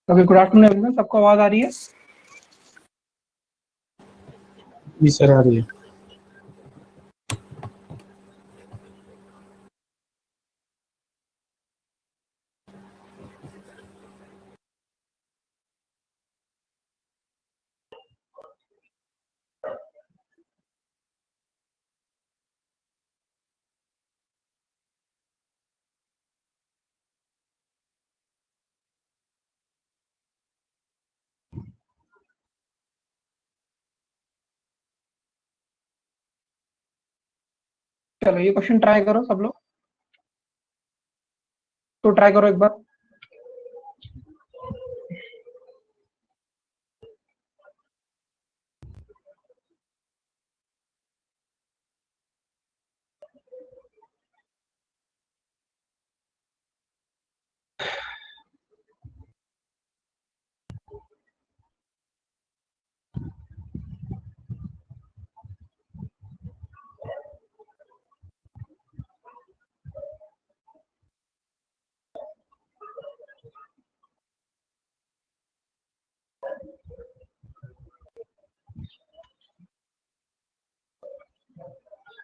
Okay, good afternoon everyone. सबको आवाज आ रही है? जी सर, आ रही है। चलो ये क्वेश्चन ट्राई करो सब लोग, तो ट्राई करो एक बार।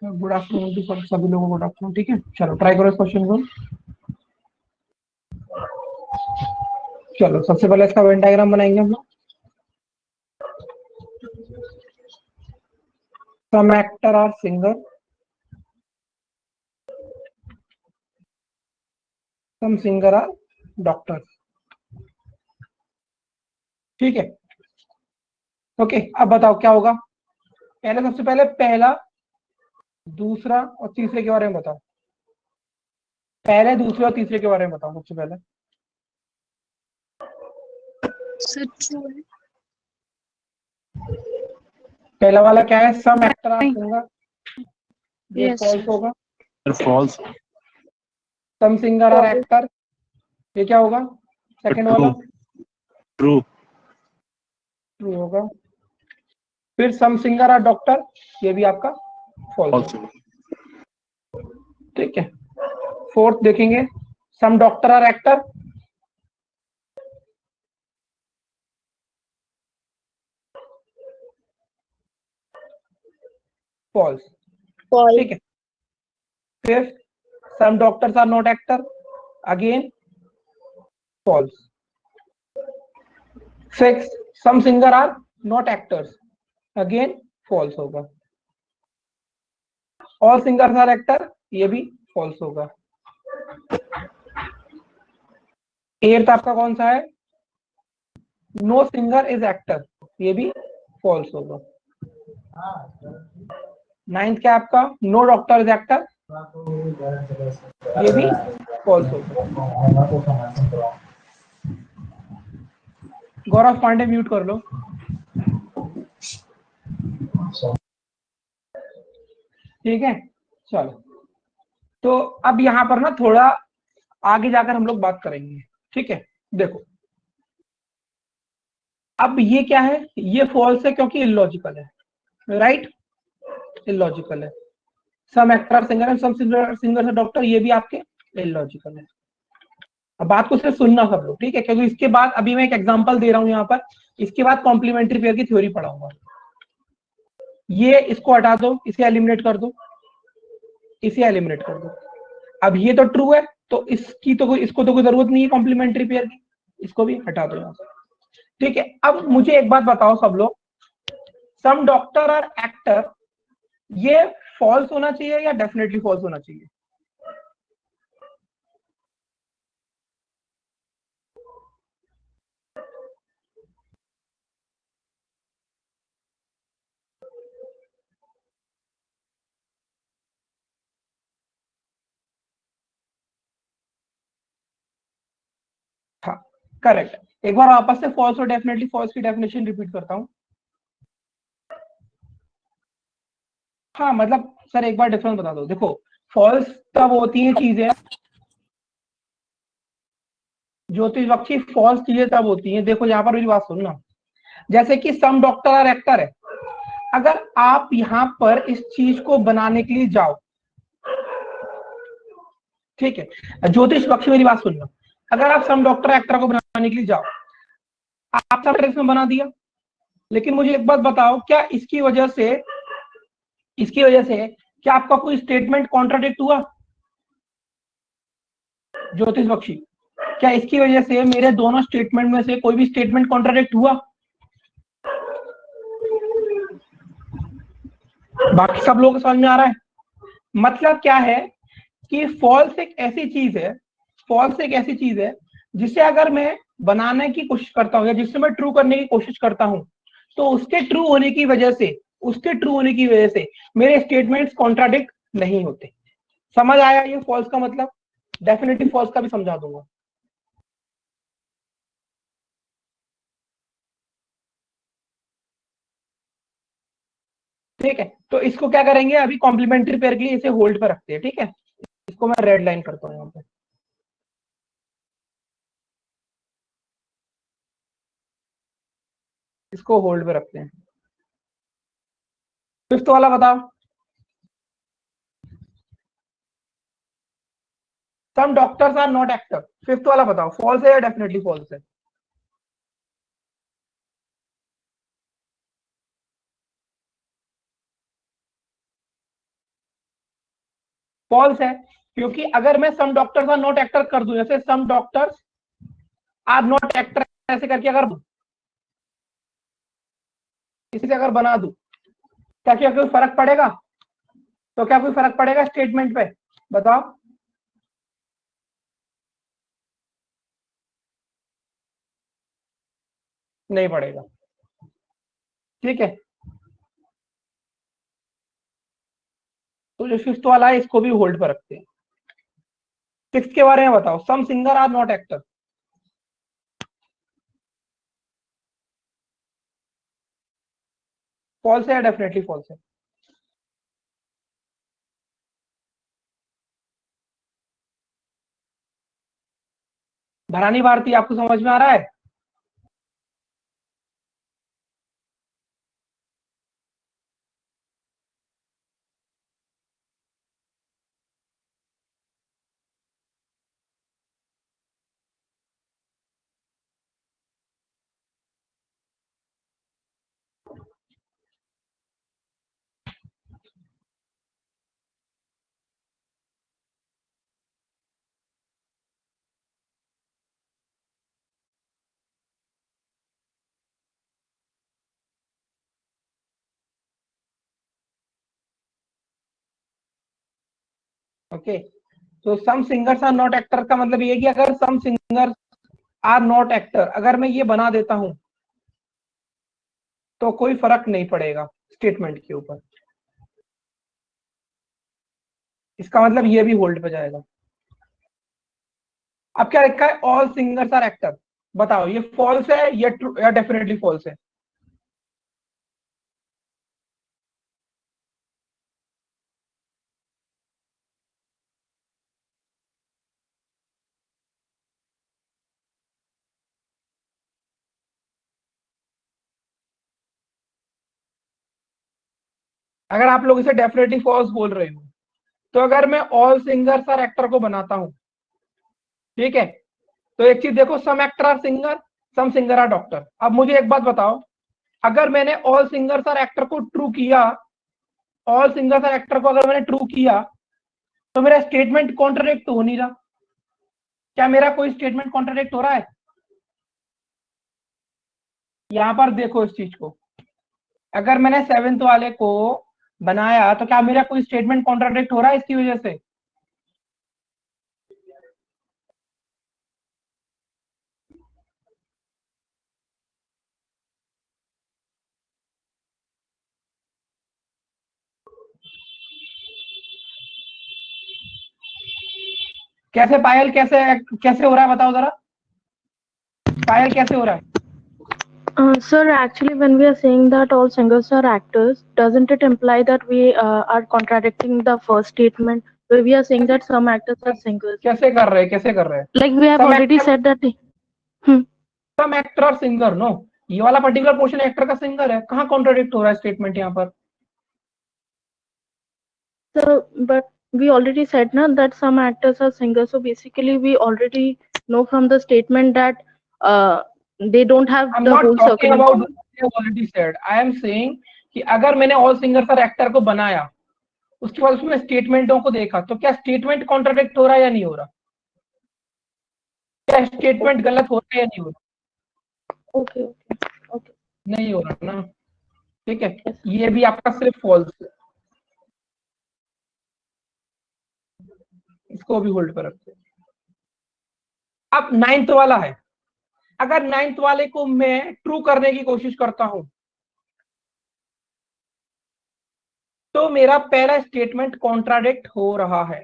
गुड आफ्टरनून टू सभी लोगों को, गुड आफ्टरनून। ठीक है, चलो ट्राई करो इस क्वेश्चन को। चलो सबसे पहले इसका वेन डायग्राम बनाएंगे हम लोग। Some actor are singer, some singer are doctor. ठीक है, ओके। अब बताओ क्या होगा। पहले सबसे पहले पहला, दूसरा और तीसरे के बारे में बताओ। पहले, दूसरे और तीसरे के बारे में बताओ सबसे पहले। पहला वाला क्या है? सम एक्टर आर सिंगर, ये फॉल्स होगा। Sir false. Some singer are actor, ये क्या होगा? सेकंड वाला ट्रू। ट्रू होगा। फिर सम सिंगर आर डॉक्टर, ये भी आपका फॉल्स फॉल्स। होगा। ठीक है, फोर्थ देखेंगे, some doctor are actor, false. ठीक है। Fifth, some doctors are not actor, again false. Six, some singer are not actors, again false होगा। ऑल सिंगर्स आर एक्टर, ये भी फॉल्स होगा। एट्थ आपका कौन सा है? नो सिंगर इज एक्टर, ये भी फॉल्स होगा। नाइन्थ क्या आपका? नो डॉक्टर इज एक्टर, ये भी फॉल्स होगा। गौरव पांडे म्यूट कर लो। ठीक है, चलो। तो अब यहां पर ना थोड़ा आगे जाकर हम लोग बात करेंगे। ठीक है, देखो अब ये क्या है? ये फॉल्स है क्योंकि इलॉजिकल है, राइट? इलॉजिकल है। Some actor singer and some singer doctor, ये भी आपके इलॉजिकल है। अब बात को सिर्फ सुनना सब लोग, ठीक है? क्योंकि इसके बाद अभी मैं एक एग्जांपल दे रहा हूं यहाँ पर, इसके बाद कॉम्प्लीमेंट्री पेयर की थ्योरी पढ़ाऊंगा। ये इसको हटा दो, इसे एलिमिनेट कर दो, इसे एलिमिनेट कर दो। अब ये तो ट्रू है, तो इसकी तो इसको तो कोई जरूरत नहीं है कॉम्प्लीमेंट्री पेयर की, इसको भी हटा दो यहाँ से। ठीक है, अब मुझे एक बात बताओ सब लोग, सम डॉक्टर और एक्टर, ये फॉल्स होना चाहिए या डेफिनेटली फॉल्स होना चाहिए? हाँ, करेक्ट। एक बार वापस से फॉल्स और डेफिनेटली फॉल्स की डेफिनेशन रिपीट करता हूं। हाँ मतलब सर एक बार डिफरेंस बता दो। देखो, फॉल्स तब होती है चीजें, ज्योतिष बख्शी, फॉल्स चीजें तब होती हैं, देखो यहाँ पर मेरी बात सुनना। जैसे कि सम डॉक्टर और एक्टर है, अगर आप यहां पर इस चीज को बनाने के लिए जाओ, ठीक है, ज्योतिष पक्ष मेरी बात सुन लो, अगर आप सम डॉक्टर एक्टर को बनाने के लिए जाओ, आप सब इसमें बना दिया, लेकिन मुझे एक बात बताओ, क्या इसकी वजह से क्या आपका कोई स्टेटमेंट कॉन्ट्राडिक्ट हुआ? ज्योतिष बख्शी, क्या इसकी वजह से मेरे दोनों स्टेटमेंट में से कोई भी स्टेटमेंट कॉन्ट्राडिक्ट हुआ? बाकी सब लोगों को समझ में आ रहा है? मतलब क्या है कि फॉल्स एक ऐसी चीज है जिसे अगर मैं बनाने की कोशिश करता हूं या जिससे मैं ट्रू करने की कोशिश करता हूं, तो उसके ट्रू होने की वजह से मेरे स्टेटमेंट्स कॉन्ट्राडिक्ट नहीं होते। समझ आया ये फॉल्स का मतलब? डेफिनेटली फॉल्स का भी समझा दूंगा। ठीक है, तो इसको क्या करेंगे, अभी कॉम्प्लीमेंट्री पेयर के लिए इसे होल्ड पर रखते हैं। ठीक है, इसको मैं रेड लाइन करता हूं यहाँ पे, इसको होल्ड पे रखते हैं। फिफ्थ वाला बताओ, some doctors are not actor, fifth वाला बताओ, फॉल्स है या डेफिनेटली फॉल्स है? फॉल्स है, क्योंकि अगर मैं some doctors are not actor कर दूं, जैसे some doctors are not actor ऐसे करके अगर इसी से अगर बना दूं, क्या कोई फर्क पड़ेगा? तो क्या कोई फर्क पड़ेगा स्टेटमेंट पे? बताओ। नहीं पड़ेगा। ठीक है, तो जो फिफ्थ वाला है इसको भी होल्ड पर रखते हैं। सिक्स के बारे में बताओ, some singer are not actor, false है या डेफिनेटली फॉल्स है? भरानी भारती आपको समझ में आ रहा है? ओके, तो सम सिंगर्स आर नॉट एक्टर का मतलब ये कि अगर सम सिंगर्स आर नॉट एक्टर अगर मैं ये बना देता हूं तो कोई फर्क नहीं पड़ेगा स्टेटमेंट के ऊपर। इसका मतलब ये भी होल्ड पे जाएगा। अब क्या लिखा है, ऑल सिंगर्स आर एक्टर, बताओ ये फॉल्स है या ट्रू या डेफिनेटली फॉल्स है? अगर आप लोग इसे डेफिनेटली फॉल्स बोल रहे हो, तो अगर मैं ऑल सिंगर्स आर एक्टर को बनाता हूं, ठीक है, तो एक चीज देखो, some actor are singer, some singer are doctor. अब मुझे एक बात बताओ, अगर मैंने ऑल सिंगर्स आर एक्टर को ट्रू किया, ऑल सिंगर्स आर एक्टर को अगर मैंने ट्रू किया, तो मेरा स्टेटमेंट कॉन्ट्रडिक्ट तो हो नहीं रहा। क्या मेरा कोई स्टेटमेंट कॉन्ट्रडिक्ट हो रहा है? यहां पर देखो इस चीज को, अगर मैंने सेवेंथ वाले को बनाया तो क्या मेरा कोई स्टेटमेंट कॉन्ट्रडिक्ट हो रहा है इसकी वजह से? कैसे पायल, कैसे कैसे हो रहा है बताओ जरा, पायल कैसे हो रहा है? Sir, actually, when we are saying that all singers are actors, doesn't it imply that we are contradicting the first statement where we are saying that some actors are singers? कैसे कर रहे हैं? Like we have Some already actor- said that. Hmm. Some actor और singer, no, ये वाला particular portion actor का singer है, कहाँ कॉन्ट्राडिक्ट हो रहा है स्टेटमेंट यहाँ पर? So, but we already said na that some actors are singers. So basically, we already know from the statement that they don't have I'm the not whole talking circle in about common. what I have already said. I am saying कि अगर मैंने all singers और actor को बनाया, उसके बाद उसमें स्टेटमेंटों को देखा, तो क्या स्टेटमेंट कॉन्ट्राडिक्ट हो रहा है या नहीं हो रहा? क्या स्टेटमेंट गलत हो रहा है या नहीं हो रहा? Okay, okay, okay. नहीं हो रहा ना, ठीक है। Yes. ये भी आपका सिर्फ फॉल्स है, इसको भी होल्ड पर रखते हैं। अब 9th वाला है, अगर 9th वाले को मैं ट्रू करने की कोशिश करता हूं तो मेरा पहला स्टेटमेंट कॉन्ट्राडिक्ट हो रहा है।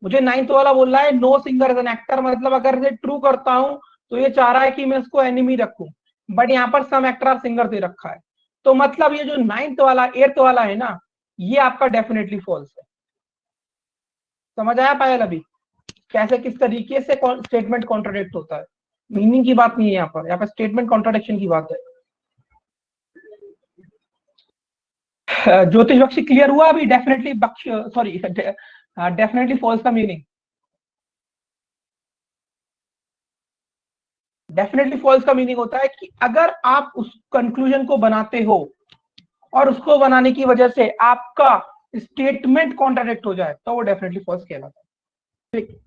मुझे 9th वाला बोल रहा है know singer is an actor, मतलब अगर इसे ट्रू करता हूं तो ये चाह रहा है कि मैं उसको एनिमी रखूं, बट यहाँ पर सम एक्टर सिंगर दे रखा है, तो मतलब ये जो 9th वाला 8th वाला है ना, ये आपका डेफिनेटली फॉल्स है। समझ आया पायल अभी कैसे किस तरीके से स्टेटमेंट कॉन्ट्राडिक्ट होता है? मीनिंग की बात नहीं है यहाँ पर स्टेटमेंट कॉन्ट्राडिक्शन की बात है। ज्योतिष बख्शी क्लियर हुआ अभी? डेफिनेटली बख्श, सॉरी, डेफिनेटली फॉल्स का मीनिंग, डेफिनेटली फॉल्स का मीनिंग होता है कि अगर आप उस कंक्लूजन को बनाते हो और उसको बनाने की वजह से आपका स्टेटमेंट कॉन्ट्राडिक्ट हो जाए तो वो डेफिनेटली फॉल्स कहलाता है, ठीक।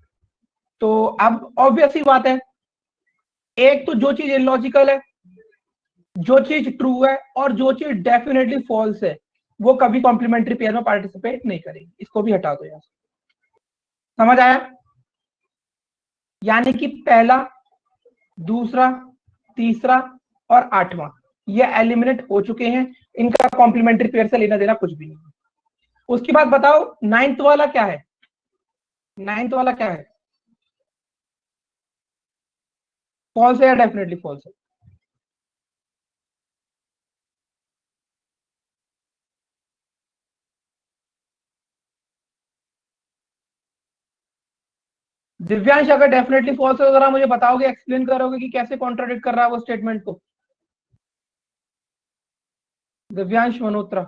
तो अब ऑब्वियस ही बात है, एक तो जो चीज इलॉजिकल है, जो चीज ट्रू है और जो चीज डेफिनेटली फॉल्स है, वो कभी कॉम्प्लीमेंट्री पेयर में पार्टिसिपेट नहीं करेगी। इसको भी हटा दो यार। समझ आया? यानी कि पहला, दूसरा, तीसरा और 8वां ये एलिमिनेट हो चुके हैं, इनका कॉम्प्लीमेंट्री पेयर से लेना देना कुछ भी नहीं। उसके बाद बताओ 9th वाला क्या है? 9th वाला क्या है? फॉल्स है या डेफिनेटली फॉल्स है? दिव्यांश अगर डेफिनेटली फॉल्स है तो जरा मुझे बताओगे, एक्सप्लेन करोगे कि कैसे कॉन्ट्राडिक्ट कर रहा है वो स्टेटमेंट को? दिव्यांश मल्होत्रा।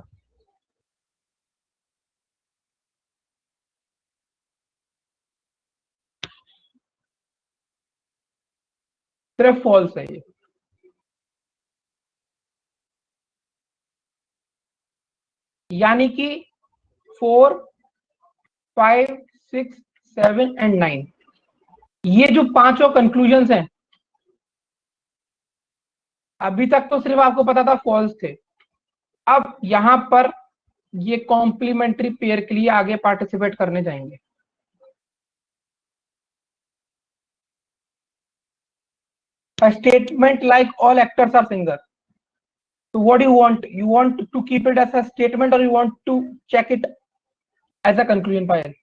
सिर्फ फॉल्स है ये। यानी कि 4, 5, 6, 7 एंड 9 ये जो पांचों कंक्लूजन्स हैं, अभी तक तो सिर्फ आपको पता था फॉल्स थे, अब यहां पर ये कॉम्प्लीमेंट्री पेयर के लिए आगे पार्टिसिपेट करने जाएंगे। A statement like all actors are singers. So what do you want? You want to keep it as a statement or you want to check it as a conclusion, Payal?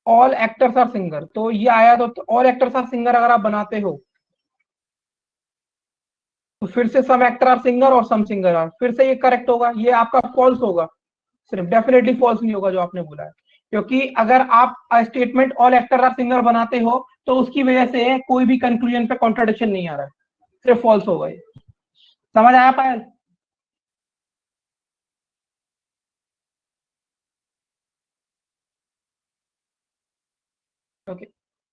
All actors are singer. तो ये आया तो all actors are singer अगर आप बनाते हो तो फिर से सम एक्टर आर सिंगर और सम सिंगर आर, फिर से ये करेक्ट होगा, ये आपका फॉल्स होगा, सिर्फ डेफिनेटली फॉल्स नहीं होगा जो आपने बोला है। क्योंकि अगर आप statement all actor are singer बनाते हो तो उसकी वजह से कोई भी कंक्लूजन पे कॉन्ट्राडिक्शन नहीं आ रहा है, सिर्फ फॉल्स होगा ये। समझ आया पायल? ओके,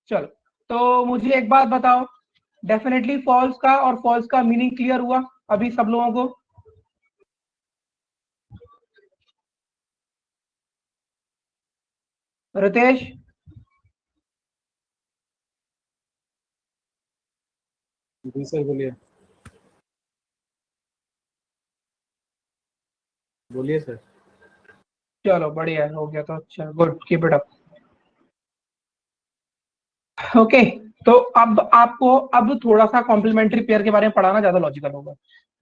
चलो। तो मुझे एक बात बताओ, डेफिनेटली फॉल्स का और फॉल्स का मीनिंग क्लियर हुआ अभी सब लोगों को? रितेश? जी सर बोलिए। बोलिए सर। चलो बढ़िया हो गया, तो अच्छा, good, keep it up. Okay, तो अब आपको अब थोड़ा सा कॉम्प्लीमेंट्री पेयर के बारे में पढ़ाना ज्यादा लॉजिकल होगा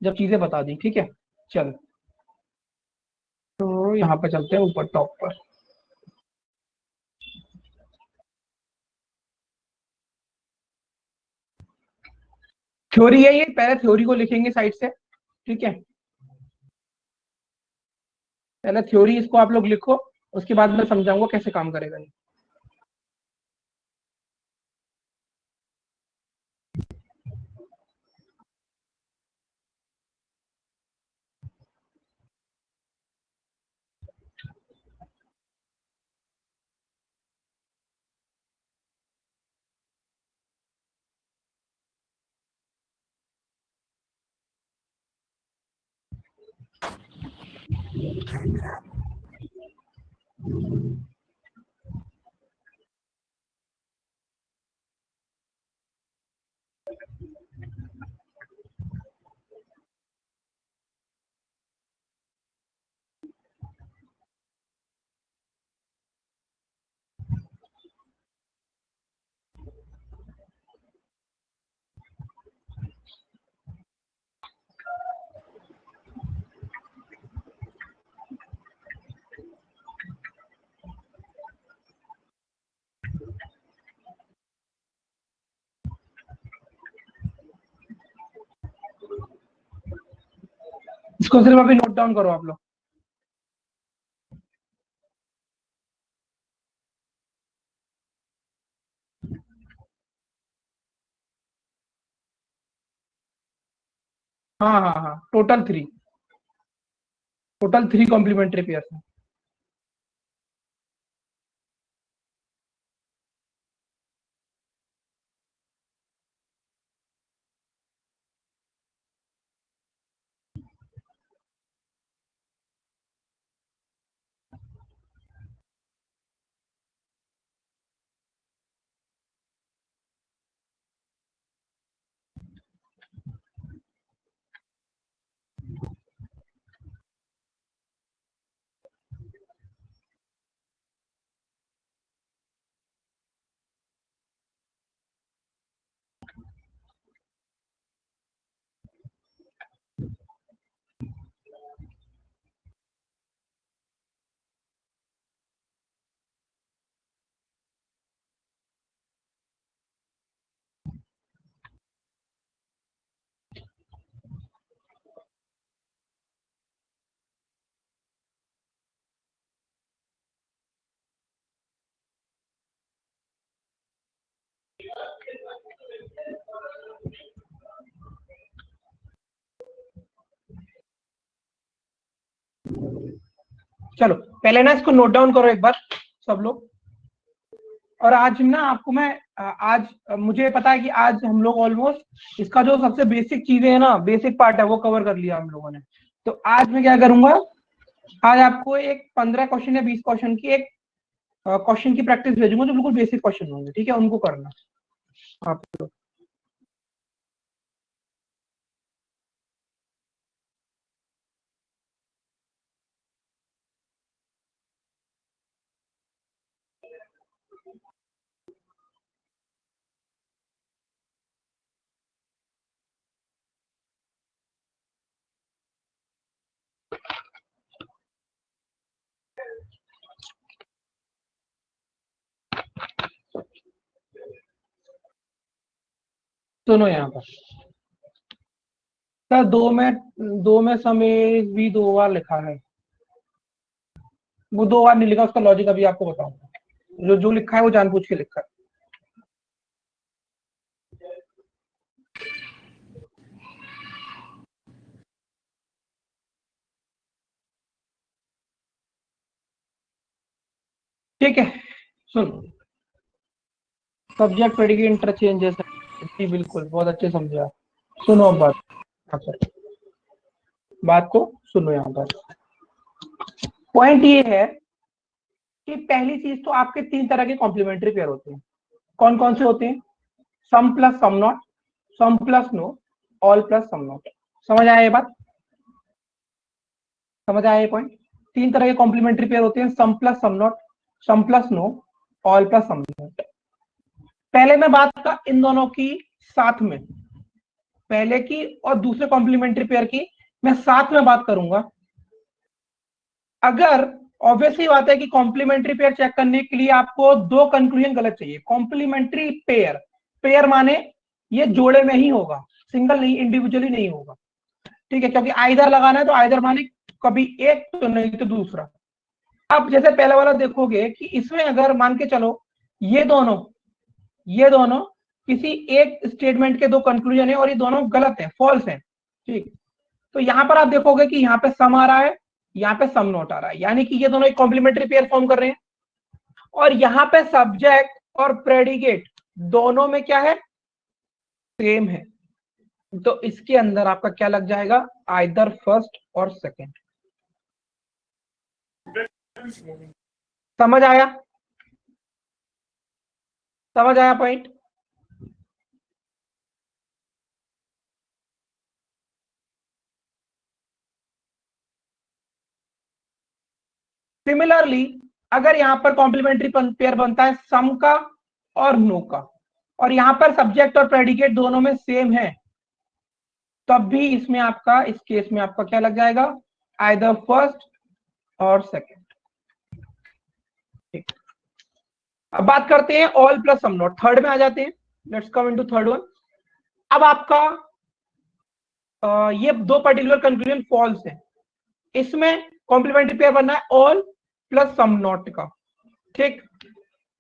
जब चीजें बता दी, ठीक है। चलो, तो यहाँ पे चलते हैं ऊपर टॉप पर। थ्योरी है ये, पहले थ्योरी को लिखेंगे साइड से, ठीक है। पहले थ्योरी इसको आप लोग लिखो, उसके बाद मैं समझाऊंगा कैसे काम करेगा ये। इसको सिर्फ अभी नोट डाउन करो आप लोग। हाँ हाँ हाँ, टोटल 3 कॉम्प्लीमेंट्री पेयर्स हैं। चलो पहले ना इसको नोट डाउन करो एक बार सब लोग। और आज ना आपको मैं आज मुझे पता है कि आज हम लोग ऑलमोस्ट इसका जो सबसे बेसिक चीजें है ना, बेसिक पार्ट है, वो कवर कर लिया हम लोगों ने। तो आज मैं क्या करूंगा, आज आपको एक 15 क्वेश्चन या 20 क्वेश्चन की एक क्वेश्चन की प्रैक्टिस भेजूंगा जो बिल्कुल बेसिक क्वेश्चन होंगे, ठीक है, उनको करना आप लोग। सुनो यहाँ पर सर, दो में समेत भी 2 बार लिखा है। वो 2 बार नहीं लिखा, उसका लॉजिक अभी आपको बताऊंगा। जो जो लिखा है वो जानबूझ के लिखा है। ठीक है, सुनो, सब्जेक्ट प्रेडिकेट इंटरचेंज जैसा। जी बिल्कुल, बहुत अच्छे समझे आप। सुनो अब यहाँ पर बात को सुनो यहाँ पर। पॉइंट ये है कि पहली चीज तो आपके 3 तरह के कॉम्प्लीमेंट्री पेयर होते हैं। कौन कौन से होते हैं? Some plus some not, some plus no, all plus some not. समझ आया ये बात? समझ आया ये पॉइंट? 3 तरह के कॉम्प्लीमेंट्री पेयर होते हैं, some plus some not, some plus no, all plus some not. पहले मैं बात का इन दोनों की साथ में, पहले की और दूसरे कॉम्प्लीमेंट्री पेयर की मैं साथ में बात करूंगा। अगर ऑब्वियसली बात है कि कॉम्प्लीमेंट्री पेयर चेक करने के लिए आपको 2 कंक्लूजन गलत चाहिए। कॉम्प्लीमेंट्री पेयर, पेयर माने ये जोड़े में ही होगा, सिंगल नहीं, इंडिविजुअली नहीं होगा, ठीक है, क्योंकि आइदर लगाना है तो आइदर माने कभी एक तो नहीं तो दूसरा। अब जैसे पहले वाला देखोगे कि इसमें अगर मान के चलो ये दोनों किसी एक स्टेटमेंट के 2 कंक्लूजन है और ये दोनों गलत है, फॉल्स है, ठीक। तो यहां पर आप देखोगे कि यहाँ पे सम आ रहा है, यहाँ पे सम नॉट आ रहा है, यानी कि ये दोनों एक कॉम्प्लीमेंट्री पेयर फॉर्म कर रहे हैं। और यहाँ पे सब्जेक्ट और प्रेडिकेट दोनों में क्या है? सेम है। तो इसके अंदर आपका क्या लग जाएगा? आइदर फर्स्ट और सेकंड। समझ आया? समझ आया पॉइंट? सिमिलरली अगर यहां पर कॉम्प्लीमेंट्री पेयर बनता है सम का और नो का, और यहां पर सब्जेक्ट और प्रेडिकेट दोनों में सेम है, तब भी इसमें आपका, इस केस में आपका क्या लग जाएगा, आइदर फर्स्ट और सेकंड। ठीक, अब बात करते हैं all plus some not, third में आ जाते हैं। Let's come into third one. अब आपका ये दो पर्टिकुलर कंक्लूजन फॉल्स है, इसमें कॉम्प्लीमेंट्री पेयर बनना है ऑल प्लस सम नॉट का। ठीक,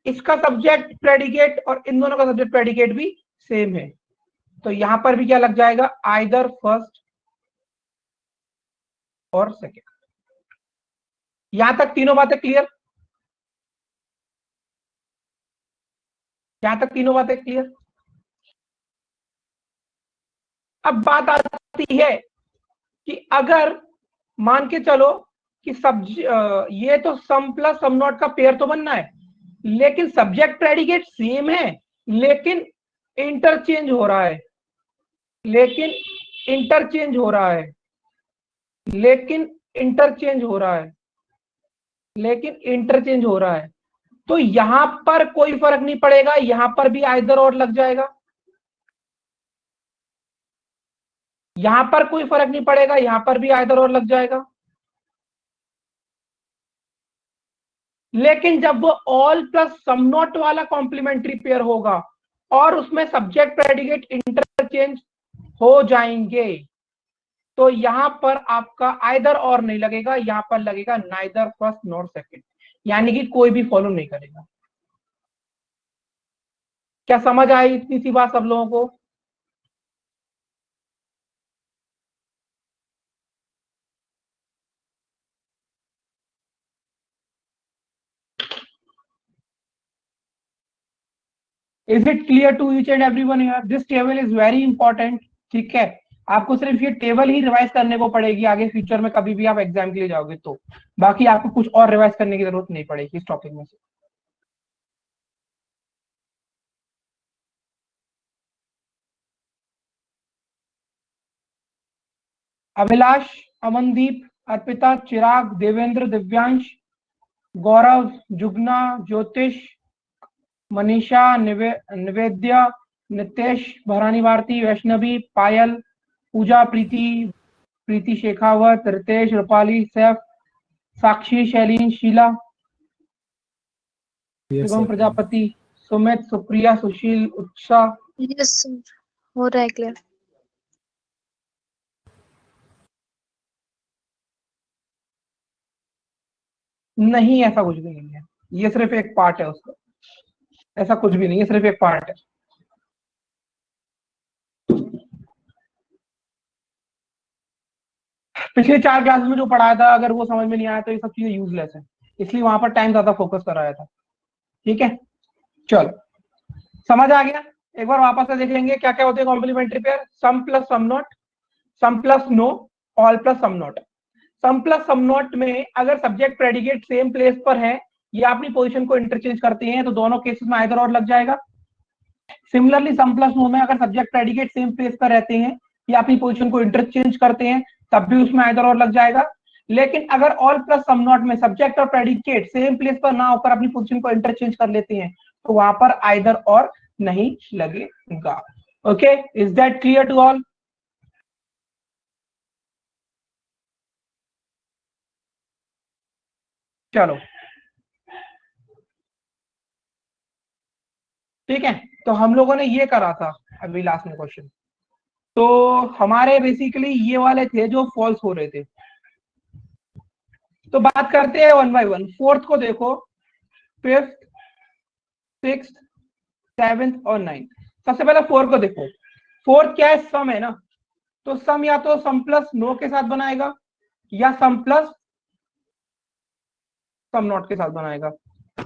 इसका सब्जेक्ट प्रेडिकेट और इन दोनों का सब्जेक्ट प्रेडिकेट भी सेम है, तो यहां पर भी क्या लग जाएगा, आइदर फर्स्ट और सेकंड। यहां तक तीनों बातें क्लियर? यहां तक तीनों बातें क्लियर? अब बात आती है कि अगर मान के चलो कि ये तो सम प्लस सम नॉट का पेयर तो बनना है, लेकिन सब्जेक्ट प्रेडिकेट सेम है, लेकिन इंटरचेंज हो रहा है, लेकिन इंटरचेंज हो रहा है, लेकिन इंटरचेंज हो रहा है, लेकिन इंटरचेंज हो रहा है, तो यहां पर कोई फर्क नहीं पड़ेगा, यहां पर भी आइदर और लग जाएगा, यहां पर कोई फर्क नहीं पड़ेगा, यहां पर भी आइदर और लग जाएगा। लेकिन जब वो ऑल प्लस सम नॉट वाला कॉम्प्लीमेंट्री पेयर होगा और उसमें सब्जेक्ट प्रेडिकेट इंटरचेंज हो जाएंगे, तो यहां पर आपका आइदर और नहीं लगेगा, यहां पर लगेगा नाइदर फर्स्ट नॉर सेकंड, यानी कि कोई भी फॉलो नहीं करेगा। क्या समझ आई इतनी सी बात सब लोगों को? Is it clear to each and everyone here? This table is very important. ठीक है, आपको सिर्फ ये टेबल ही रिवाइज करने को पड़ेगी, आगे फ्यूचर में कभी भी आप एग्जाम के लिए जाओगे तो, बाकी आपको कुछ और रिवाइज करने की जरूरत नहीं पड़ेगी इस टॉपिक में से। अभिलाष, अमनदीप, अर्पिता, चिराग, देवेंद्र, दिव्यांश, गौरव, जुगना, ज्योतिष, मनीषा, निवेद्य, नितेश, भरानी भारती, वैष्णवी, पायल, पूजा, प्रीति, प्रीति शेखावत, रितेश, रूपाली, सैफ, साक्षी, शैलीन, शीला, Yes, शुभम sir. प्रजापति, सुमित, सुप्रिया, सुशील, उत्साह। यस सर, हो रहा है क्लियर। नहीं, ऐसा कुछ भी नहीं है, ये सिर्फ एक पार्ट है उसका, ऐसा कुछ भी नहीं है, सिर्फ एक पार्ट है। पिछले 4 क्लास में जो पढ़ाया था, अगर वो समझ में नहीं आया तो ये सब चीजें यूजलेस है, इसलिए वहां पर टाइम ज्यादा फोकस कराया था। ठीक है, चलो समझ आ गया? एक बार वापस से देख लेंगे क्या क्या होते हैं complementary pair. Some plus some not, some plus no, all plus some not. Some plus some not में अगर सब्जेक्ट प्रेडिकेट सेम प्लेस पर है या अपनी पोजीशन को इंटरचेंज करते हैं तो दोनों केसेस में आइदर और लग जाएगा। सिमिलरली सम प्लस नो में अगर सब्जेक्ट प्रेडिकेट सेम प्लेस पर रहते हैं या अपनी पोजीशन को इंटरचेंज करते हैं तब भी उसमें आइदर और लग जाएगा। लेकिन अगर ऑल प्लस सम नॉट में सब्जेक्ट और प्रेडिकेट सेम प्लेस पर ना होकर अपनी पोजीशन को इंटरचेंज कर लेते हैं तो वहां पर आइदर और नहीं लगेगा। Okay, is that clear to all? चलो ठीक है, तो हम लोगों ने ये करा था अभी लास्ट में क्वेश्चन, तो हमारे बेसिकली ये वाले थे जो फॉल्स हो रहे थे। तो बात करते हैं वन बाय वन। फोर्थ को देखो, फिफ्थ, सिक्स, सेवेंथ और नाइन्थ। सबसे पहले फोर्थ को देखो। फोर्थ क्या है, सम है ना, तो सम या तो सम प्लस नो के साथ बनाएगा या सम प्लस सम नॉट के साथ बनाएगा।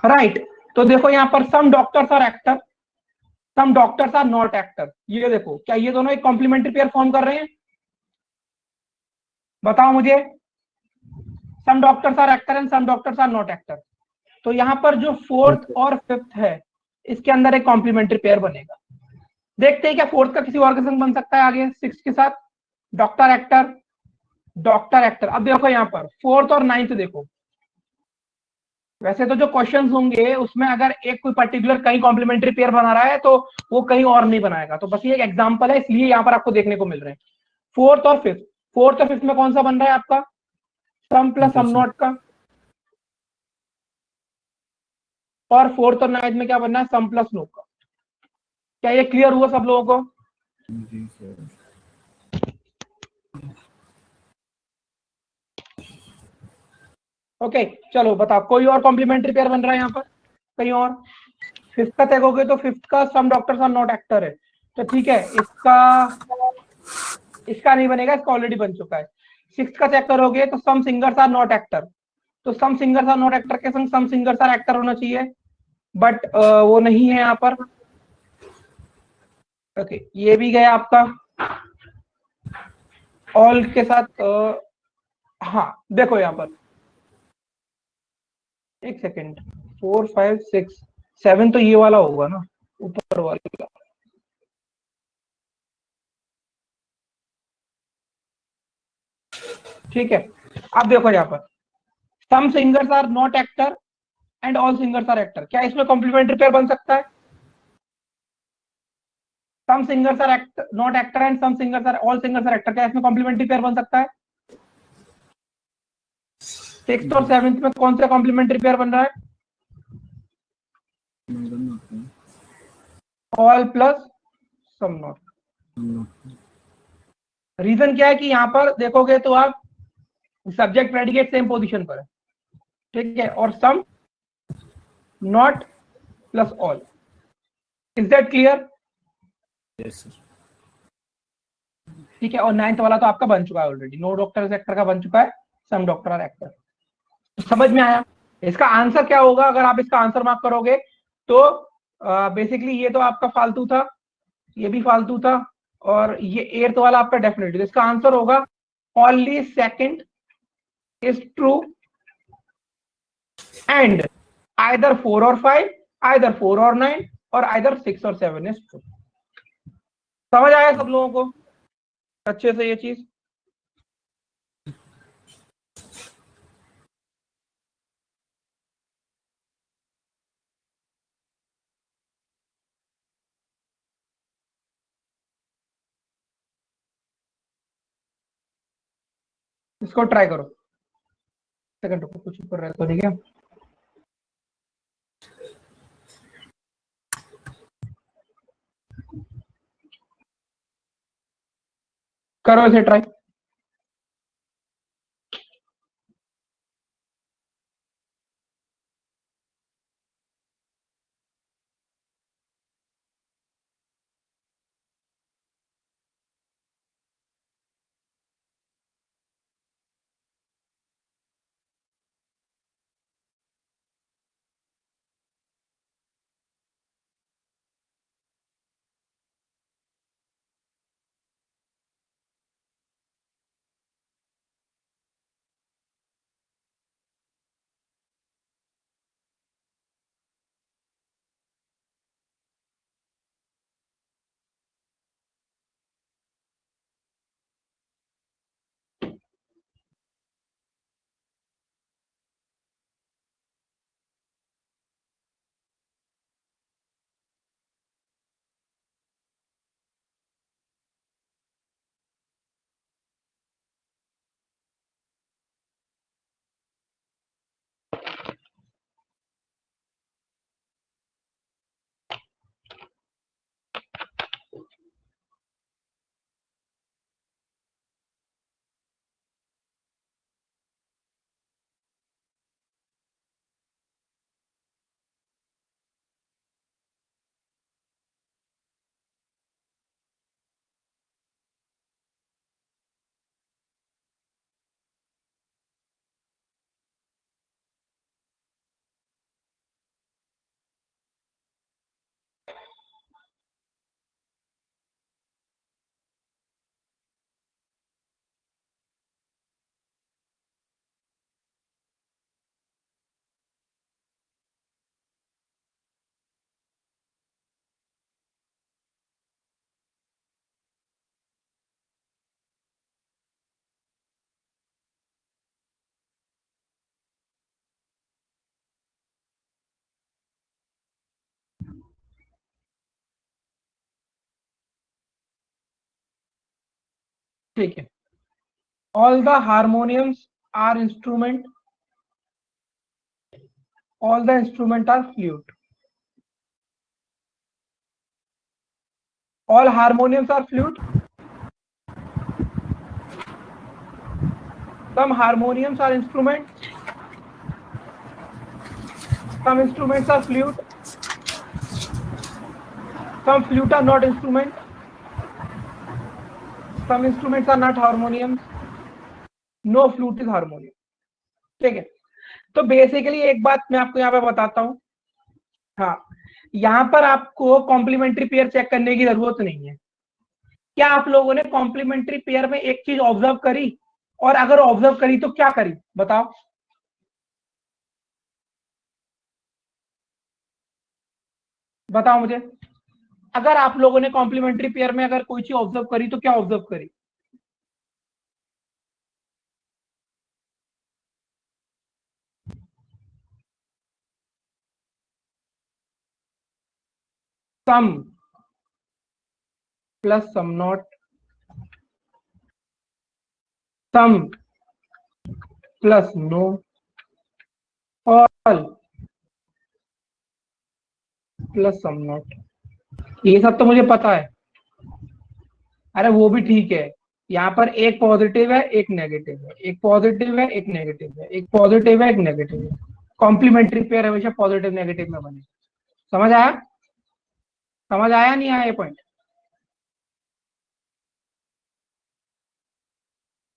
राइट, तो देखो यहाँ पर some doctors are actor, some doctors are not actor. ये देखो, क्या ये दोनों एक कॉम्प्लीमेंट्री पेयर फॉर्म कर रहे हैं? बताओ मुझे। Some doctors are actor and some doctors are not actor. तो यहाँ पर जो फोर्थ और फिफ्थ है इसके अंदर एक कॉम्प्लीमेंट्री पेयर बनेगा। देखते हैं क्या फोर्थ का किसी और के संग बन सकता है आगे सिक्स के साथ। Doctor actor, doctor actor. अब देखो यहाँ पर फोर्थ और नाइन्थ देखो, वैसे तो जो क्वेश्चंस होंगे उसमें अगर एक कोई पर्टिकुलर कहीं कॉम्प्लीमेंट्री पेयर बना रहा है तो वो कहीं और नहीं बनाएगा, तो बस ये एक एग्जांपल है, इसलिए यहाँ पर आपको देखने को मिल रहे हैं फोर्थ और फिफ्थ। फोर्थ और फिफ्थ में कौन सा बन रहा है आपका, सम प्लस सम नॉट का, और फोर्थ और नाइन्थ में क्या बनना है, सम प्लस नो का। क्या ये क्लियर हुआ सब लोगों को? जी सर। ओके चलो बताओ, कोई और कॉम्प्लीमेंट्री पेयर बन रहा है यहाँ पर कहीं और? फिफ्थ का देखोगे तो फिफ्थ का some doctors are not actor है, तो ठीक है, इसका नहीं बनेगा, इसका ऑलरेडी बन चुका है। सिक्स का चेक करोगे तो सम सिंगर्स आर नॉट एक्टर, तो सम सिंगर्स आर नॉट एक्टर के संग सम सिंगर्स आर एक्टर होना चाहिए, बट वो नहीं है यहाँ पर। ओके ये भी गया आपका ऑल के साथ। हाँ देखो यहाँ पर एक सेकेंड, 4 5 6 7 तो ये वाला होगा ना, ऊपर वाला। ठीक है, अब देखो यहाँ पर some singers are not actor and all singers are actor, क्या इसमें कॉम्प्लीमेंट्री पेयर बन सकता है? Some singers are not actor and some singers are all singers are actor, क्या इसमें कॉम्प्लीमेंट्री पेयर बन सकता है? सिक्स्थ और सेवेंथ में कौन सा कॉम्प्लीमेंट्री पेयर बन रहा है? All plus some not. Reason क्या है कि यहाँ पर देखोगे तो आप सब्जेक्ट प्रेडिकेट सेम पोजीशन पर है, ठीक है, और some not plus all. Is that clear? Yes sir. ठीक है, और नाइन्थ वाला तो आपका बन चुका है ऑलरेडी, नो डॉक्टर एक्टर का बन चुका है, सम डॉक्टर आर एक्टर। समझ में आया? इसका आंसर क्या होगा अगर आप इसका आंसर मार्क करोगे तो बेसिकली ये तो आपका फालतू था, ये भी फालतू था, और ये एर्थ वाला आपका डेफिनेटली। इसका आंसर होगा only second is true and either 4 और 5, आइदर 4 और 9, और आइदर 6 और 7 इज ट्रू। समझ आया सब लोगों को अच्छे से ये चीज? इसको ट्राई करो, सेकंड रुको, कुछ ऊपर रहता नहीं क्या? करो इसे ट्राई। ठीक है, all the harmoniums are instrument, all the instruments are flute, all harmoniums are flute, some harmoniums are instrument, some instruments are flute, some flute are not instrument, some instruments are not harmoniums, no flute is harmonium. ठीक है, तो basically एक बात मैं आपको यहाँ पे बताता हूँ, हाँ, यहाँ पर आपको कॉम्प्लीमेंट्री पेयर चेक करने की जरूरत नहीं है। क्या आप लोगों ने कॉम्प्लीमेंट्री पेयर में एक चीज ऑब्जर्व करी, और अगर ऑब्जर्व करी तो क्या करी बताओ? बताओ मुझे, अगर आप लोगों ने कॉम्प्लीमेंट्री पेयर में अगर कोई चीज ऑब्जर्व करी तो क्या ऑब्जर्व करी? Some plus some not, some plus no, all plus some not. ये सब तो मुझे पता है, अरे वो भी ठीक है। यहाँ पर एक पॉजिटिव है एक नेगेटिव है, एक पॉजिटिव है एक नेगेटिव है, एक पॉजिटिव है एक नेगेटिव है। कॉम्प्लीमेंट्री पेयर हमेशा पॉजिटिव नेगेटिव में बने। समझ आया? समझ आया नहीं आया ये पॉइंट?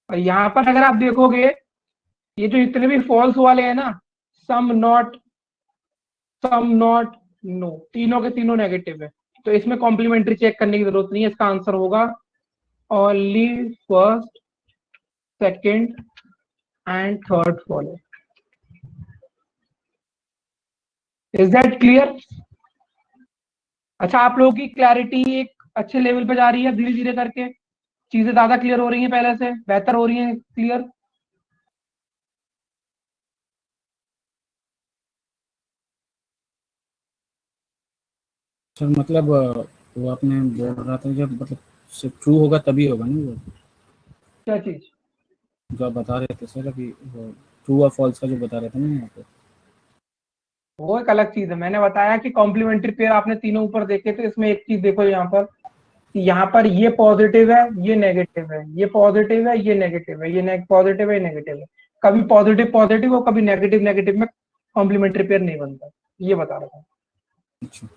और यहाँ पर अगर आप देखोगे, ये जो इतने भी फॉल्स वाले हैं ना, some not, some not, no, तीनों के तीनों नेगेटिव है, तो इसमें कॉम्प्लीमेंट्री चेक करने की जरूरत नहीं है। इसका आंसर होगा only first, second and third follow. Is that clear? अच्छा, आप लोगों की क्लैरिटी एक अच्छे लेवल पे जा रही है, धीरे धीरे करके चीजें ज्यादा क्लियर हो रही हैं, पहले से बेहतर हो रही हैं, क्लियर? सर मतलब वो आपने बोल रहा था जब मतलब सिर्फ ट्रू होगा तभी होगा ना वो, क्या चीज? जो आप बता रहे थे सर अभी, वो ट्रू और फॉल्स का जो बता रहे थे ना यहाँ पे। वो एक अलग चीज है, मैंने बताया कि कॉम्प्लीमेंट्री पेयर आपने तीनों ऊपर देखे थे, इसमें एक चीज देखो यहाँ पर, कि यहाँ पर ये पॉजिटिव है ये नेगेटिव है, ये पॉजिटिव है ये नेगेटिव है, ये पॉजिटिव है ये नेगेटिव है। कभी पॉजिटिव पॉजिटिव और कभी नेगेटिव नेगेटिव में कॉम्प्लीमेंट्री पेयर नहीं बनता, ये बता रहा था। अच्छा,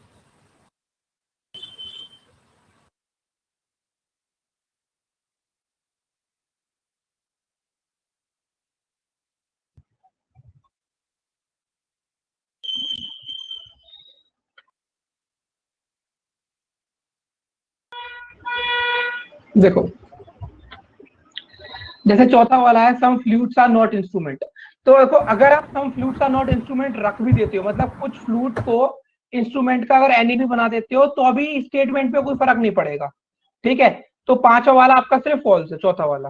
देखो, जैसे चौथा वाला है सम फ्लूट्स आर नॉट इंस्ट्रूमेंट, तो देखो अगर आप सम फ्लूट्स आर नॉट इंस्ट्रूमेंट रख भी देते हो, मतलब कुछ फ्लूट को इंस्ट्रूमेंट का अगर एनी भी बना देते हो, तो अभी स्टेटमेंट पे कोई फर्क नहीं पड़ेगा। ठीक है, तो पांचवा वाला आपका सिर्फ फॉल्स है, चौथा वाला।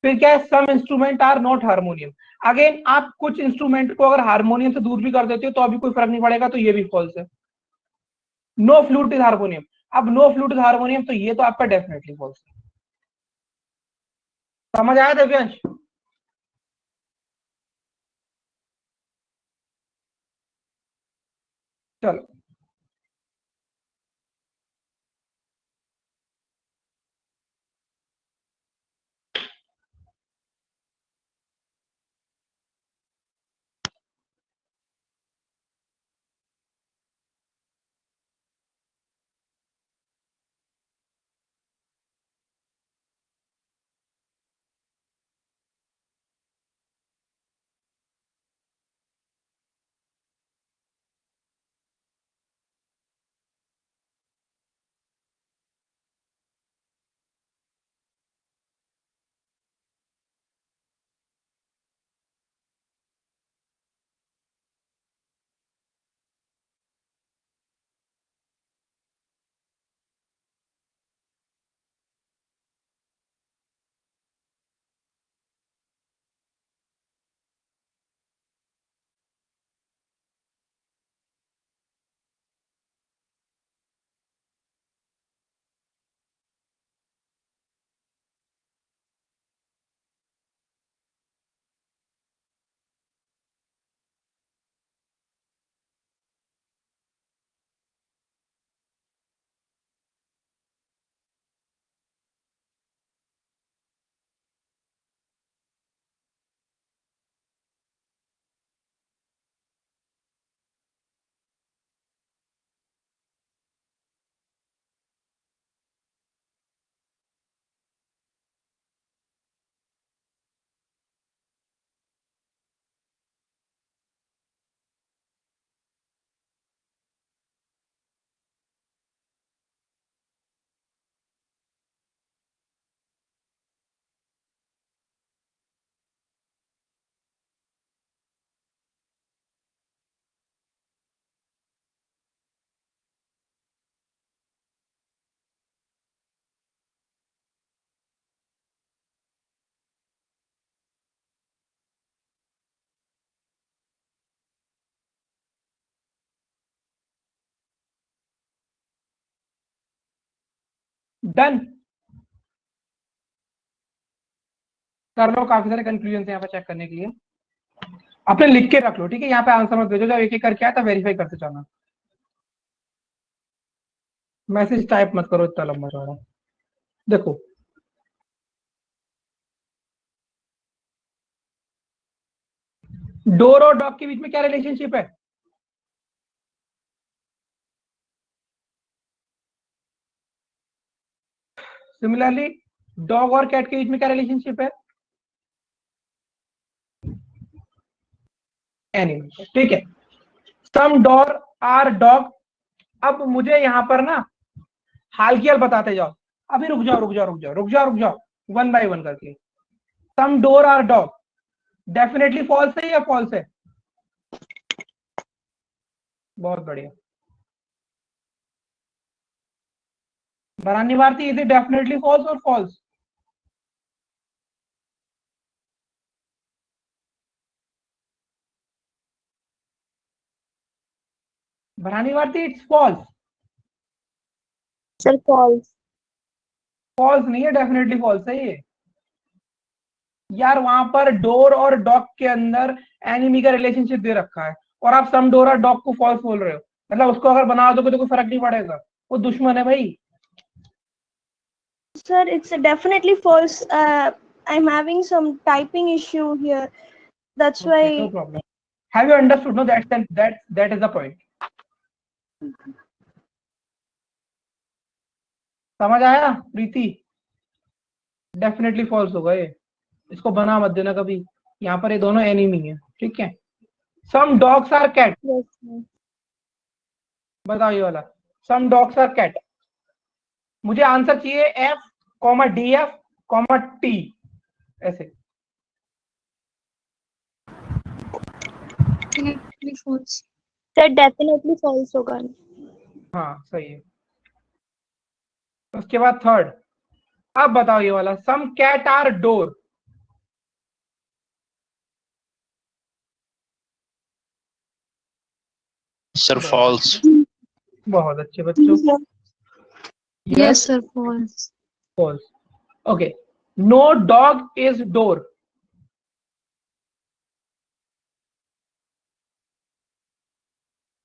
फिर क्या है, some instrument are not harmonium. Again आप कुछ इंस्ट्रूमेंट को अगर हारमोनियम से दूर भी कर देते हो तो अभी कोई फर्क नहीं पड़ेगा, तो ये भी फॉल्स है। नो फ्लूट इज हारमोनियम, अब नो फ्लूट इज हारमोनियम, तो ये तो आपका डेफिनेटली फॉल्स है। समझ आया दिव्यांश? चलो, डन। कर लो, काफी सारे कंफ्यूजन यहाँ पे चेक करने के लिए अपने लिख के रख लो, ठीक है। यहाँ पे आंसर मत भेजो, जब एक एक करके आया तो वेरीफाई करते जाना। मैसेज टाइप मत करो इतना लंबा चौड़ा। देखो डोर और डॉग के बीच में क्या रिलेशनशिप है? सिमिलरली डॉग और कैट के बीच में क्या रिलेशनशिप है? एनिमल, ठीक है। सम डोर आर डॉग। अब मुझे यहां पर ना हाल की हाल बताते जाओ। अभी रुक जाओ रुक जाओ रुक जाओ रुक जाओ रुक जाओ, वन बाय वन करके। Some door are dog definitely false है या फॉल्स है? बहुत बढ़िया। Bharani Bharati, is it definitely false और false? Bharani Bharati, it's false. Sir, false. False नहीं है, डेफिनेटली फॉल्स है ये। यार वहां पर डोर और डॉग के अंदर एनिमी का रिलेशनशिप दे रखा है और आप सम डोर और डॉग को फॉल्स बोल रहे हो, मतलब उसको अगर बना दोगे तो कोई फर्क नहीं पड़ेगा, वो दुश्मन है भाई। Sir, it's definitely false. I'm having some typing issue here. That's Okay, no why. problem. Have you understood? No, that is the point. समझ आया प्रीति? डेफिनेटली फॉल्स होगा ये, इसको बना मत देना कभी। यहाँ पर ये दोनों एनिमी है, ठीक है। Some dogs are cat. Yes, sir. बताओ ये वाला, सम डॉग्स आर कैट। मुझे आंसर चाहिए F comma D F comma T, ऐसे। Definitely false. Sir, definitely false होगा। हाँ सही है। उसके बाद थर्ड, अब बताओ ये वाला, some cat are door. Sir false. बहुत अच्छे बच्चों। Yes, sir, false. False. Okay, no dog is door.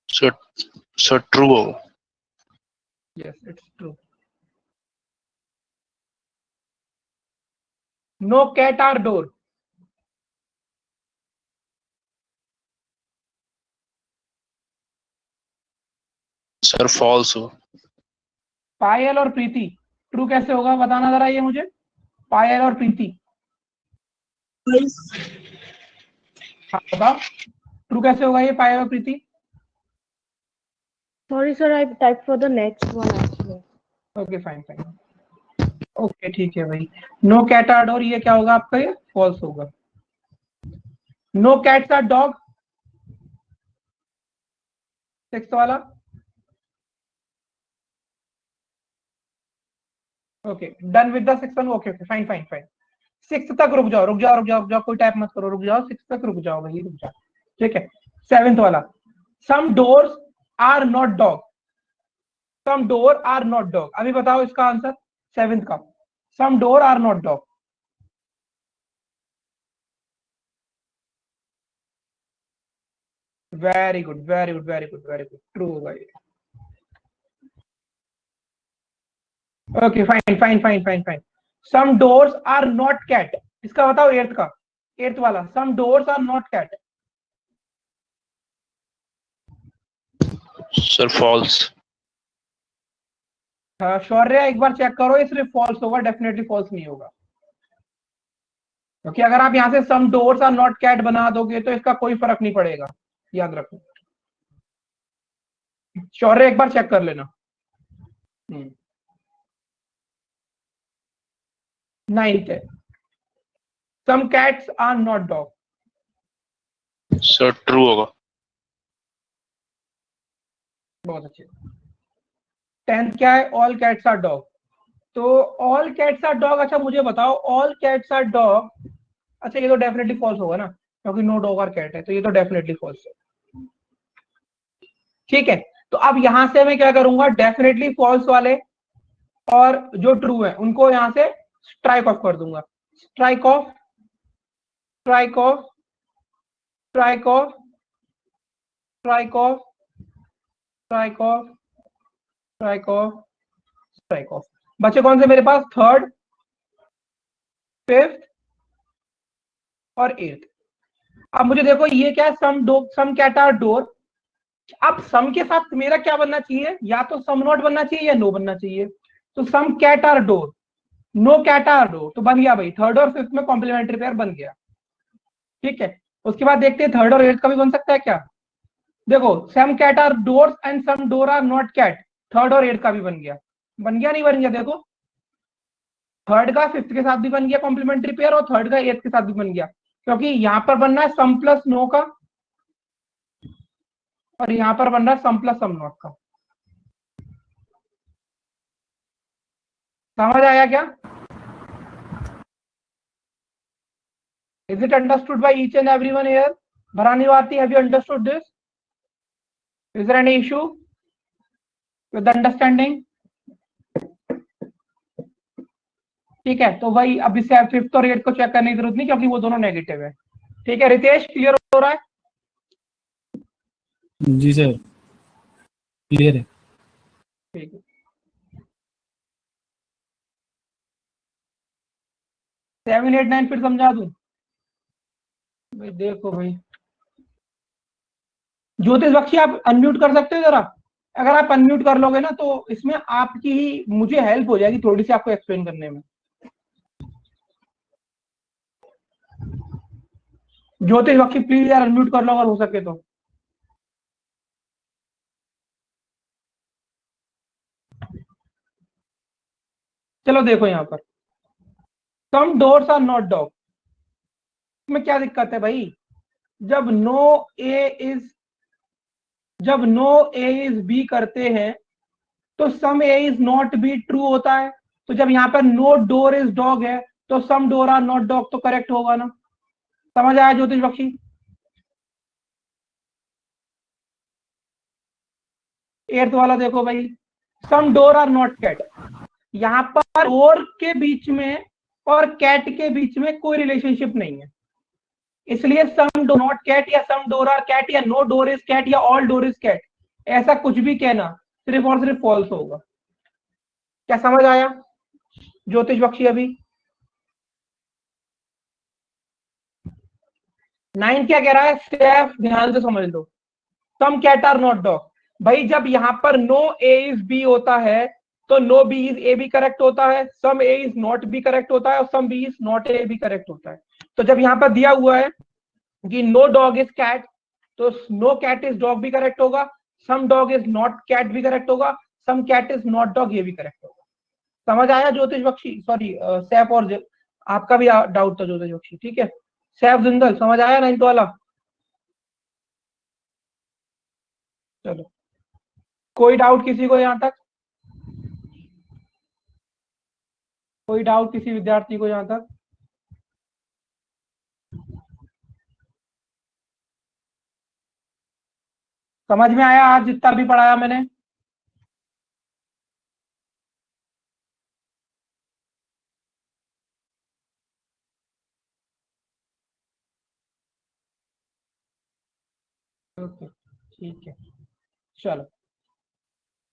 Sir true होगा। Yes it's true. No cat are door. Sir false हो। पायल और प्रीति, ट्रू कैसे होगा बताना जरा ये मुझे। पायल और प्रीति, हाँ बताओ ट्रू कैसे होगा ये पायल और प्रीति? Sorry, sir, I typed for the next one actually. Okay fine fine, okay ठीक है भाई। नो कैट आर डोर, ये क्या होगा आपका? ये फॉल्स होगा। No cats are dog, six वाला। Okay done with the six one. Okay okay fine fine fine. Six तक रुक जाओ रुक जाओ रुक जाओ रुक जाओ, कोई टाइप मत करो, रुक जाओ सिक्स तक रुक जाओ भाई, रुक जाओ, ठीक है। सेवेंथ वाला, some doors are not dog. Some door are not dog, अभी बताओ इसका आंसर सेवेंथ का। Some door are not dog. Very good very good very good very good, true होगा ये। Okay fine fine fine fine fine. Some doors are not cat, इसका बताओ eighth का, eighth वाला। Some doors are not cat. Sir false. Shaurya एक बार check करो, ये सिर्फ फॉल्स होगा, डेफिनेटली फॉल्स नहीं होगा, क्योंकि अगर आप यहां से सम डोर्स आर नॉट कैट बना दोगे तो इसका कोई फर्क नहीं पड़ेगा, याद रखो। शौर्य एक बार चेक कर लेना। नाइन्थ है, some cats are not dog. Sir true होगा। बहुत अच्छे। टेंथ क्या है? All cats are dog. तो ऑल कैट्स आर डॉग, अच्छा मुझे बताओ ऑल कैट्स आर डॉग, अच्छा ये तो डेफिनेटली फॉल्स होगा ना, क्योंकि नो डॉग और कैट है, तो ये तो डेफिनेटली फॉल्स है, ठीक है। तो अब यहां से मैं क्या करूंगा, डेफिनेटली फॉल्स वाले और जो ट्रू है उनको यहां से स्ट्राइक ऑफ कर दूंगा। Strike off, strike off, strike off, strike off, strike off, strike off, strike off. बचे कौन से मेरे पास? थर्ड, फिफ्थ और एट्थ। अब मुझे देखो ये क्या है, सम कैट आर डोर। अब सम के साथ मेरा क्या बनना चाहिए? या तो सम नॉट बनना चाहिए या नो बनना चाहिए। तो some cat are door, no cat are door, तो बन गया भाई, थर्ड और फिफ्थ में कॉम्प्लीमेंट्री पेयर बन गया। ठीक है, उसके बाद देखते हैं थर्ड और एट्थ का भी बन सकता है क्या। देखो some cat are doors and some door are not cat, third और एट्थ का भी बन गया। बन गया नहीं बन गया? देखो थर्ड का फिफ्थ के साथ भी बन गया कॉम्प्लीमेंट्री पेयर, और थर्ड का एट्थ के साथ भी बन गया, क्योंकि यहां पर बनना है सम प्लस नो का और यहां पर बन रहा है सम प्लस सम नॉट का। समझ आया क्या? Is it understood by each and everyone here? Bharani Vati, have you understood this? Is there any issue with the understanding? ठीक है, तो भाई अभी से फिफ्थ और एट को चेक करने की जरूरत नहीं, क्योंकि वो दोनों नेगेटिव है। ठीक है रितेश, क्लियर हो रहा है? जी सर, क्लियर है। ठीक है, 7, 8, 9 फिर समझा दूं भाई? देखो भाई, ज्योतिष बख्शी आप अनम्यूट कर सकते हो जरा? अगर आप अनम्यूट कर लोगे ना तो इसमें आपकी ही मुझे हेल्प हो जाएगी थोड़ी सी आपको एक्सप्लेन करने में। ज्योतिष बख्शी प्लीज यार अनम्यूट कर लो अगर हो सके तो। चलो देखो यहां पर सम डोर्स आर नॉट डॉग, इसमें क्या दिक्कत है भाई? जब नो ए इज बी करते हैं तो सम A is not be true होता है। तो जब यहाँ पर नो डोर इज डॉग है तो सम डोर आर नॉट डॉग तो करेक्ट होगा ना? समझ आया ज्योतिष बख्शी? एट्थ वाला देखो भाई, सम डोर आर नॉट कैट। यहाँ पर डोर के बीच में और कैट के बीच में कोई रिलेशनशिप नहीं है, इसलिए सम डोर नॉट कैट या सम डोर आर कैट या नो डोर इज कैट या ऑल डोर इज कैट, ऐसा कुछ भी कहना सिर्फ और सिर्फ फॉल्स होगा। क्या समझ आया ज्योतिष बख्शी? अभी 9 क्या कह रहा है? सेफ, ध्यान से समझ लो। सम कैट आर नॉट डॉग, भाई जब यहां पर नो ए इज बी होता है तो नो बी इज ए भी करेक्ट होता है, some A is not B correct होता है और some B is not A भी करेक्ट होता है। तो जब यहां पर दिया हुआ है कि नो डॉग इज कैट तो नो कैट इज डॉग भी करेक्ट होगा, सम डॉग इज नॉट कैट भी करेक्ट होगा, सम कैट इज नॉट डॉग ये भी करेक्ट होगा। समझ आया ज्योतिष बख्शी? सॉरी सैफ, और आपका भी डाउट था ज्योतिष बख्शी, ठीक है? सैफ जिंदल समझ आया 9th वाला? चलो, कोई डाउट किसी को यहां तक? कोई डाउट किसी विद्यार्थी को यहां तक? समझ में आया आज जितना भी पढ़ाया मैंने? ओके ठीक है, चलो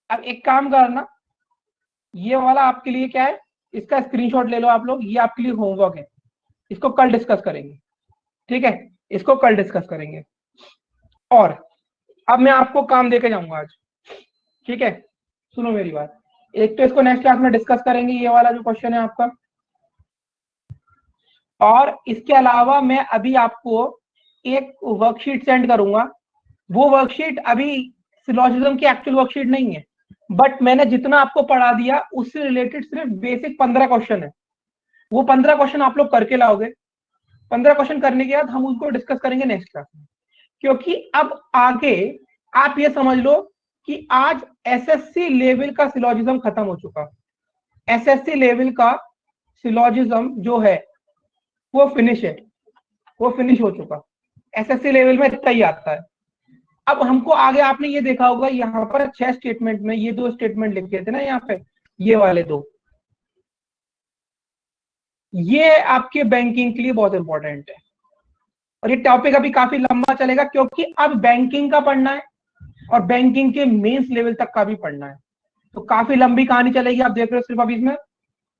अब एक काम करना, ये वाला आपके लिए क्या है, इसका स्क्रीनशॉट ले लो आप लोग, ये आपके लिए होमवर्क है, इसको कल डिस्कस करेंगे। ठीक है, इसको कल डिस्कस करेंगे। और अब मैं आपको काम देके जाऊंगा आज, ठीक है? सुनो मेरी बात, एक तो इसको नेक्स्ट क्लास में डिस्कस करेंगे, ये वाला जो क्वेश्चन है आपका, और इसके अलावा मैं अभी आपको एक वर्कशीट सेंड करूंगा। वो वर्कशीट अभी सिलॉजिज्म की एक्चुअल वर्कशीट नहीं है, बट मैंने जितना आपको पढ़ा दिया उससे रिलेटेड सिर्फ बेसिक 15 क्वेश्चन है। वो 15 क्वेश्चन आप लोग करके लाओगे, 15 क्वेश्चन करने के बाद हम उसको डिस्कस करेंगे नेक्स्ट क्लास में। क्योंकि अब आगे आप ये समझ लो कि आज एसएससी लेवल का सिलॉजिज्म खत्म हो चुका। एसएससी लेवल का सिलॉजिज्म जो है वो फिनिश है, वो फिनिश हो चुका। एसएससी लेवल में इतना ही आता है। अब हमको आगे, आपने ये देखा होगा यहाँ पर 6 स्टेटमेंट में ये 2 स्टेटमेंट लिखे थे ना यहाँ पे, ये वाले दो, ये आपके बैंकिंग के लिए बहुत इंपॉर्टेंट है। और ये टॉपिक अभी काफी लंबा चलेगा क्योंकि अब बैंकिंग का पढ़ना है और बैंकिंग के मेंस लेवल तक का भी पढ़ना है, तो काफी लंबी कहानी चलेगी, आप देख रहे हो सिर्फ अभी इसमें।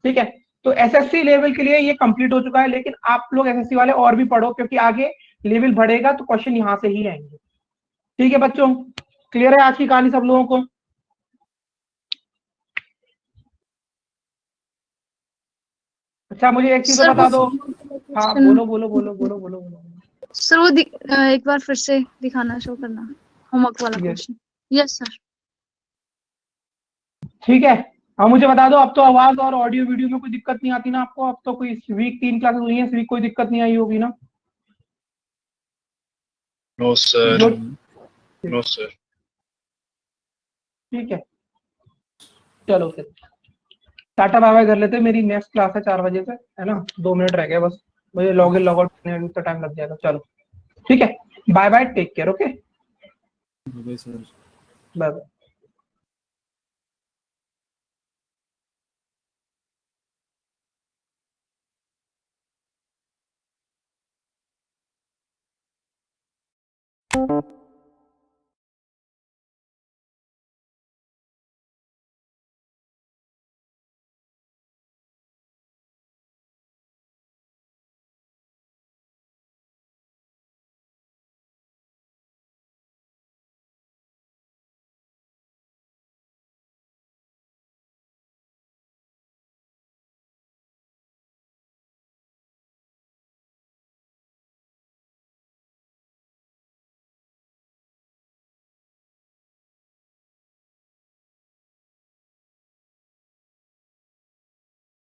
ठीक है, तो एसएससी लेवल के लिए ये कंप्लीट हो चुका है, लेकिन आप लोग एसएससी वाले और भी पढ़ो क्योंकि आगे लेवल बढ़ेगा तो क्वेश्चन यहां से ही आएंगे। ठीक है बच्चों, क्लियर है आज की कहानी सब लोगों को? अच्छा मुझे एक चीज तो सर बता दो। वो हाँ question- बोलो बोलो बोलो बोलो बोलो बोलो। सर वो एक बार फिर से दिखाना, शो करना होमवर्क वाला Yes. क्वेश्चन। Yes sir. ठीक है, अब मुझे बता दो, अब तो आवाज और ऑडियो वीडियो में कोई दिक्कत नहीं आती ना आपको? अब तो कोई वीक 3 क्लासेस हुई है, इस वीक कोई दिक्कत नहीं आई होगी ना? नो सर, जो नो सर। ठीक है, चलो फिर टाटा बाय बाय कर लेते हैं। मेरी नेक्स्ट क्लास है 4 बजे से, है ना? 2 मिनट रह गए बस, मुझे लॉग इन लॉग आउट करने में तो टाइम लग जाएगा। चलो ठीक है, bye bye, take care, okay, sir. Bye bye.